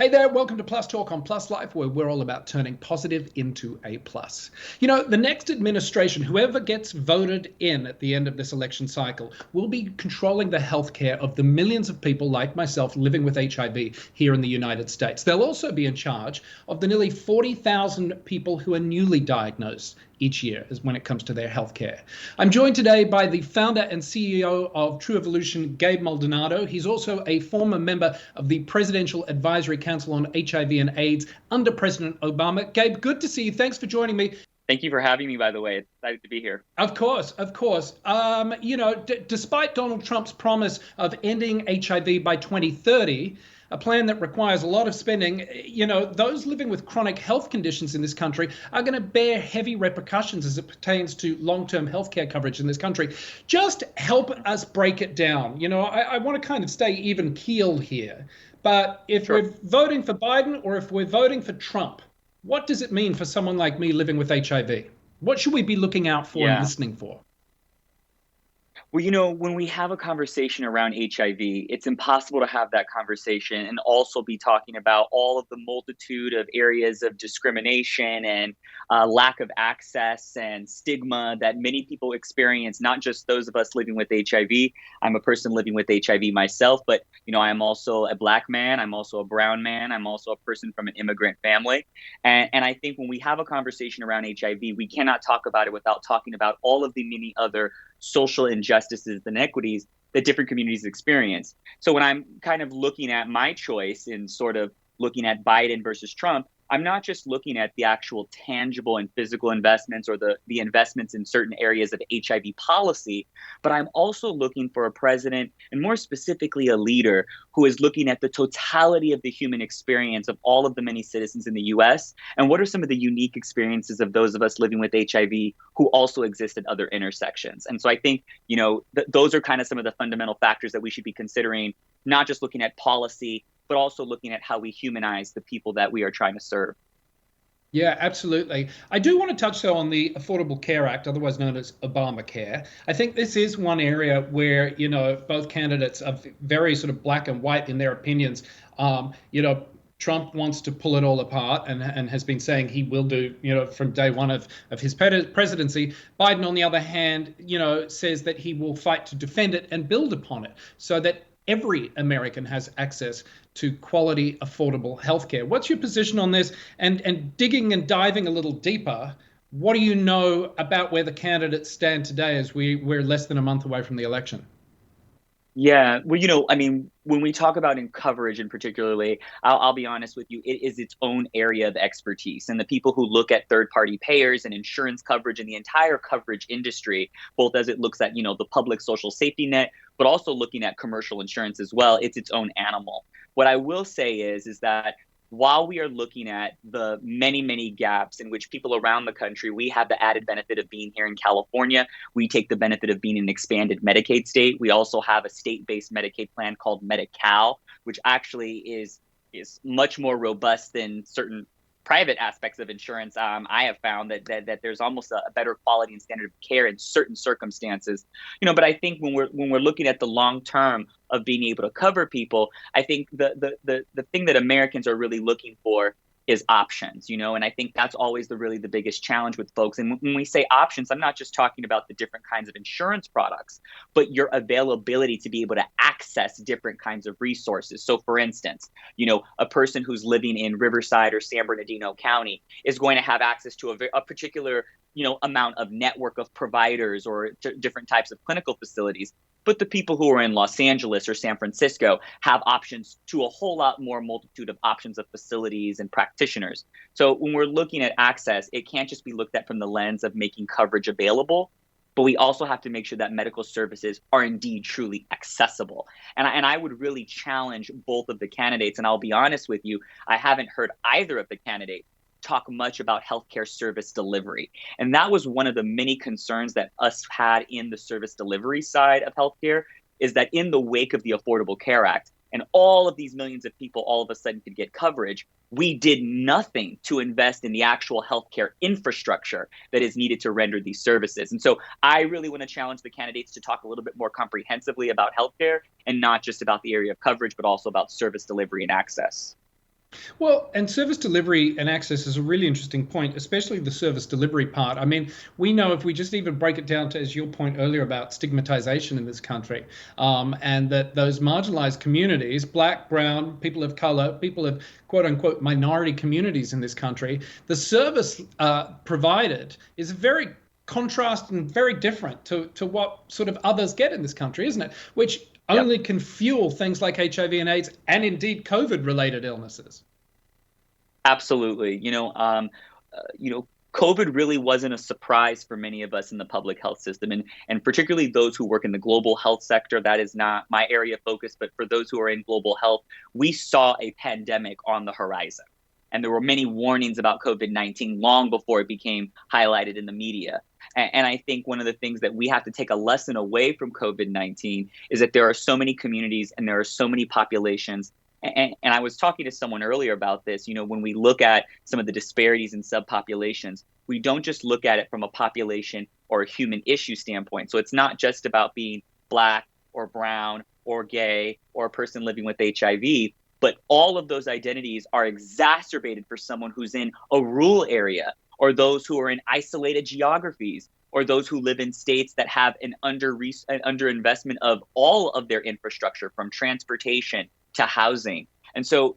Hey there, welcome to Plus Talk on Plus Life, where we're all about turning positive into a plus. You know, the next administration, whoever gets voted in at the end of this election cycle, will be controlling the healthcare of the millions of people like myself living with HIV here in the United States. They'll also be in charge of the nearly 40,000 people who are newly diagnosed each year as when it comes to their healthcare. I'm joined today by the founder and CEO of True Evolution, Gabe Maldonado. He's also a former member of the Presidential Advisory Council on HIV and AIDS under President Obama. Gabe, good to see you. Thanks for joining me. Thank you for having me, by the way. Excited to be here. Of course, of course. Despite Donald Trump's promise of ending HIV by 2030, a plan that requires a lot of spending, those living with chronic health conditions in this country are going to bear heavy repercussions as it pertains to long-term healthcare coverage in this country. Just help us break it down. I want to kind of stay even keeled here. But if Sure. we're voting for Biden or if we're voting for Trump, what does it mean for someone like me living with HIV? What should we be looking out for and Yeah. listening for? Well, when we have a conversation around HIV, it's impossible to have that conversation and also be talking about all of the multitude of areas of discrimination and lack of access and stigma that many people experience, not just those of us living with HIV. I'm a person living with HIV myself, but I am also a Black man. I'm also a brown man. I'm also a person from an immigrant family. And I think when we have a conversation around HIV, we cannot talk about it without talking about all of the many other social injustices and inequities that different communities experience. So when I'm kind of looking at my choice in sort of looking at Biden versus Trump, I'm not just looking at the actual tangible and physical investments or the investments in certain areas of HIV policy, but I'm also looking for a president and more specifically a leader who is looking at the totality of the human experience of all of the many citizens in the US and what are some of the unique experiences of those of us living with HIV who also exist at other intersections. And so I think, those are kind of some of the fundamental factors that we should be considering, not just looking at policy, but also looking at how we humanize the people that we are trying to serve. Yeah, absolutely. I do want to touch, though, on the Affordable Care Act, otherwise known as Obamacare. I think this is one area where, both candidates are very sort of black and white in their opinions. Trump wants to pull it all apart and has been saying he will do, from day one of his presidency. Biden, on the other hand, says that he will fight to defend it and build upon it so that every American has access to quality, affordable healthcare. What's your position on this? And digging and diving a little deeper, what do you know about where the candidates stand today as we're less than a month away from the election? Yeah, well, when we talk about in coverage in particularly, I'll be honest with you, it is its own area of expertise. And the people who look at third-party payers and insurance coverage and the entire coverage industry, both as it looks at, the public social safety net, but also looking at commercial insurance as well, it's its own animal. What I will say is that while we are looking at the many, many gaps in which people around the country, we have the added benefit of being here in California. We take the benefit of being an expanded Medicaid state. We also have a state-based Medicaid plan called Medi-Cal, which actually is much more robust than certain private aspects of insurance. I have found that there's almost a better quality and standard of care in certain circumstances. But I think when we're looking at the long term of being able to cover people, I think the thing that Americans are really looking for is options, and I think that's always the biggest challenge with folks. And when we say options, I'm not just talking about the different kinds of insurance products, but your availability to be able to access different kinds of resources. So for instance, a person who's living in Riverside or San Bernardino County is going to have access to a particular, amount of network of providers or different types of clinical facilities. But the people who are in Los Angeles or San Francisco have options to a whole lot more multitude of options of facilities and practitioners. So when we're looking at access, it can't just be looked at from the lens of making coverage available, but we also have to make sure that medical services are indeed truly accessible. And I would really challenge both of the candidates. And I'll be honest with you, I haven't heard either of the candidates talk much about healthcare service delivery. And that was one of the many concerns that us had in the service delivery side of healthcare, is that in the wake of the Affordable Care Act and all of these millions of people all of a sudden could get coverage, we did nothing to invest in the actual healthcare infrastructure that is needed to render these services. And so I really want to challenge the candidates to talk a little bit more comprehensively about healthcare and not just about the area of coverage, but also about service delivery and access. Well, and service delivery and access is a really interesting point, especially the service delivery part. I mean, we know if we just even break it down to, as your point earlier about stigmatization in this country, and that those marginalized communities, black, brown, people of color, people of quote unquote minority communities in this country, the service provided is very contrast and very different to what sort of others get in this country, isn't it? Which Yep. only can fuel things like HIV and AIDS and indeed COVID related illnesses. Absolutely. COVID really wasn't a surprise for many of us in the public health system, and particularly those who work in the global health sector. That is not my area of focus, but for those who are in global health, we saw a pandemic on the horizon. And there were many warnings about COVID-19 long before it became highlighted in the media. And I think one of the things that we have to take a lesson away from COVID-19 is that there are so many communities and there are so many populations. And I was talking to someone earlier about this. When we look at some of the disparities in subpopulations, we don't just look at it from a population or a human issue standpoint. So it's not just about being black or brown or gay or a person living with HIV, but all of those identities are exacerbated for someone who's in a rural area, or those who are in isolated geographies, or those who live in states that have an underinvestment of all of their infrastructure, from transportation to housing. And so,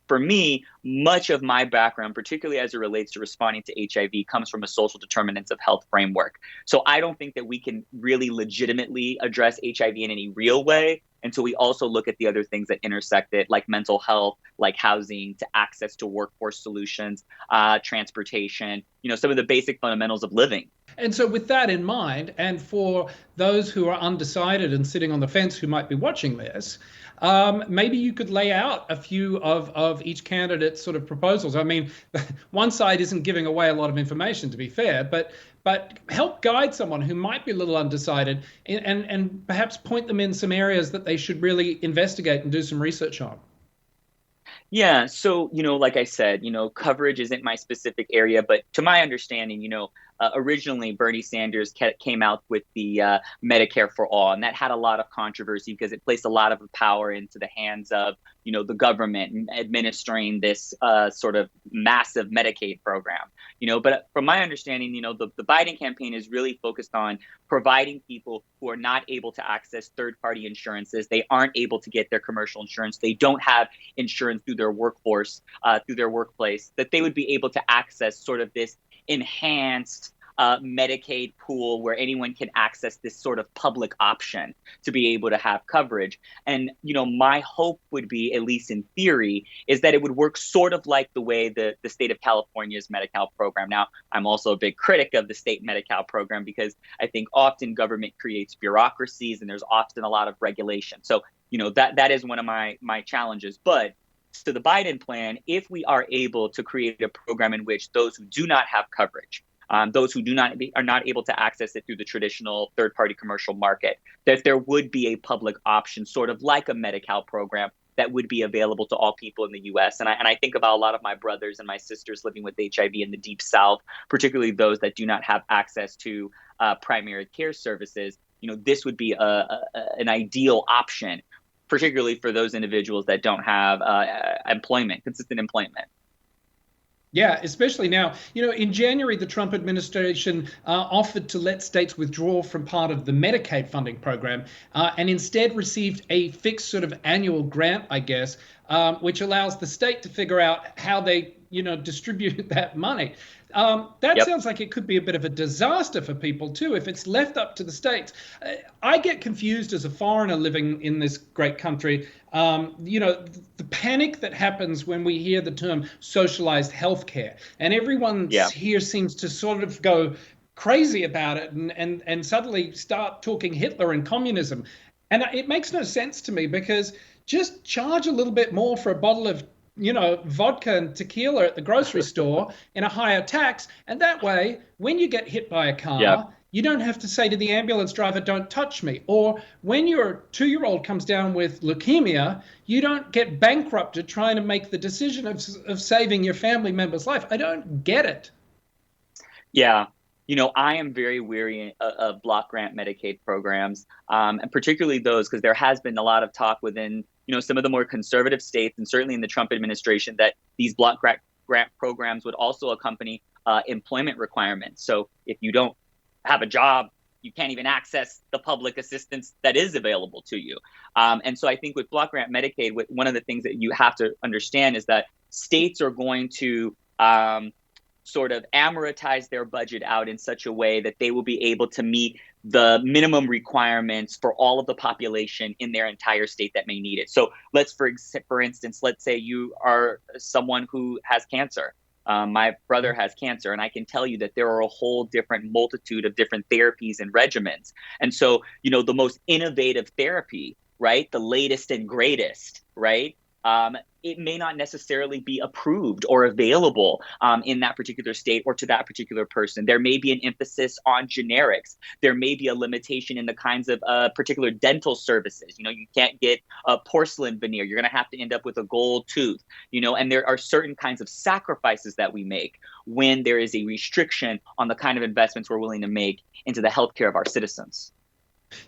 for me, much of my background, particularly as it relates to responding to HIV, comes from a social determinants of health framework. So I don't think that we can really legitimately address HIV in any real way until we also look at the other things that intersect it, like mental health, like housing, to access to workforce solutions, transportation, some of the basic fundamentals of living. And so, with that in mind, and for those who are undecided and sitting on the fence who might be watching this, maybe you could lay out a few of each candidate's sort of proposals. I mean, one side isn't giving away a lot of information, to be fair, but help guide someone who might be a little undecided, and perhaps point them in some areas that they should really investigate and do some research on. Yeah, so like I said, coverage isn't my specific area, but to my understanding, originally Bernie Sanders came out with the Medicare for All, and that had a lot of controversy because it placed a lot of power into the hands of the government administering this sort of massive Medicaid program. But from my understanding, the Biden campaign is really focused on providing people who are not able to access third-party insurances. They aren't able to get their commercial insurance. They don't have insurance through their workforce, through their workplace, that they would be able to access sort of this enhanced Medicaid pool where anyone can access this sort of public option to be able to have coverage. And, my hope would be, at least in theory, is that it would work sort of like the way the state of California's Medi-Cal program. Now, I'm also a big critic of the state Medi-Cal program because I think often government creates bureaucracies and there's often a lot of regulation. So, that is one of my challenges. But to the Biden plan, if we are able to create a program in which those who do not have coverage, those who are not able to access it through the traditional third-party commercial market, that there would be a public option, sort of like a Medi-Cal program, that would be available to all people in the U.S. And I think about a lot of my brothers and my sisters living with HIV in the Deep South, particularly those that do not have access to primary care services. This would be an ideal option, particularly for those individuals that don't have consistent employment. Yeah, especially now. In January, the Trump administration offered to let states withdraw from part of the Medicaid funding program, and instead received a fixed sort of annual grant, I guess, which allows the state to figure out how they, distribute that money. That Yep. sounds like it could be a bit of a disaster for people too if it's left up to the states. I get confused as a foreigner living in this great country. The panic that happens when we hear the term socialized healthcare, and everyone Yeah. here seems to sort of go crazy about it and suddenly start talking Hitler and communism. And it makes no sense to me because just charge a little bit more for a bottle of vodka and tequila at the grocery store in a higher tax. And that way, when you get hit by a Yeah. car, you don't have to say to the ambulance driver, don't touch me. Or when your 2-year-old comes down with leukemia, you don't get bankrupted trying to make the decision of saving your family member's life. I don't get it. Yeah. I am very weary of block grant Medicaid programs, and particularly those, because there has been a lot of talk within some of the more conservative states, and certainly in the Trump administration, that these block grant programs would also accompany employment requirements. So if you don't have a job, you can't even access the public assistance that is available to you. And so I think with block grant Medicaid, one of the things that you have to understand is that states are going to sort of amortize their budget out in such a way that they will be able to meet the minimum requirements for all of the population in their entire state that may need it. So for instance, let's say you are someone who has cancer. My brother has cancer, and I can tell you that there are a whole different multitude of different therapies and regimens. And so, the most innovative therapy, right, the latest and greatest, right, it may not necessarily be approved or available in that particular state or to that particular person. There may be an emphasis on generics. There may be a limitation in the kinds of particular dental services. You can't get a porcelain veneer. You're going to have to end up with a gold tooth, and there are certain kinds of sacrifices that we make when there is a restriction on the kind of investments we're willing to make into the healthcare of our citizens.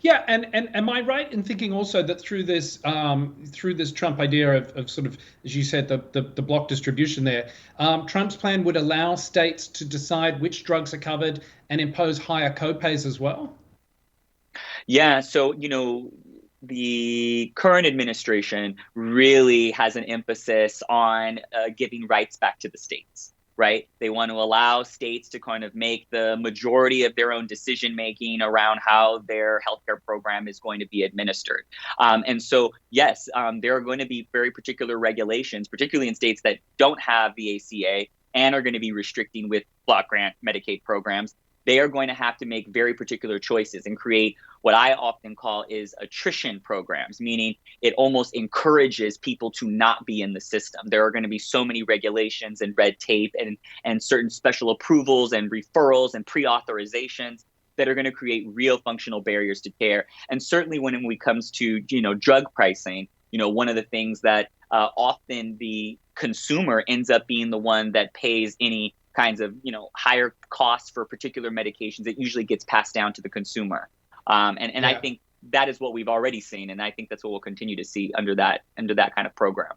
Yeah, and am I right in thinking also that through this Trump idea of sort of, as you said, the block distribution there, Trump's plan would allow states to decide which drugs are covered and impose higher copays as well? Yeah, so the current administration really has an emphasis on giving rights back to the states. Right? They want to allow states to kind of make the majority of their own decision making around how their healthcare program is going to be administered. And so, yes, there are going to be very particular regulations, particularly in states that don't have the ACA and are going to be restricting with block grant Medicaid programs. They are going to have to make very particular choices and create what I often call is attrition programs, meaning it almost encourages people to not be in the system. There are going to be so many regulations and red tape and certain special approvals and referrals and pre-authorizations that are going to create real functional barriers to care. And certainly when it comes to, drug pricing, one of the things that often the consumer ends up being the one that pays any kinds of, higher costs for particular medications, it usually gets passed down to the consumer. And I think that is what we've already seen. And I think that's what we'll continue to see under that kind of program.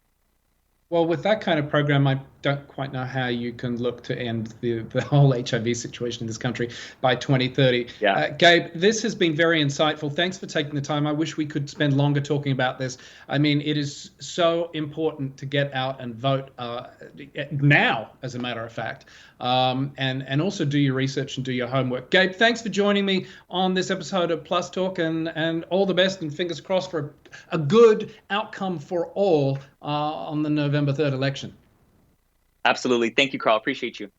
Well, with that kind of program, I don't quite know how you can look to end the whole HIV situation in this country by 2030. Yeah. Gabe, this has been very insightful. Thanks for taking the time. I wish we could spend longer talking about this. I mean, it is so important to get out and vote now, as a matter of fact, and also do your research and do your homework. Gabe, thanks for joining me on this episode of Plus Talk, and all the best, and fingers crossed for a good outcome for all on the November 3rd election. Absolutely. Thank you, Carl. Appreciate you.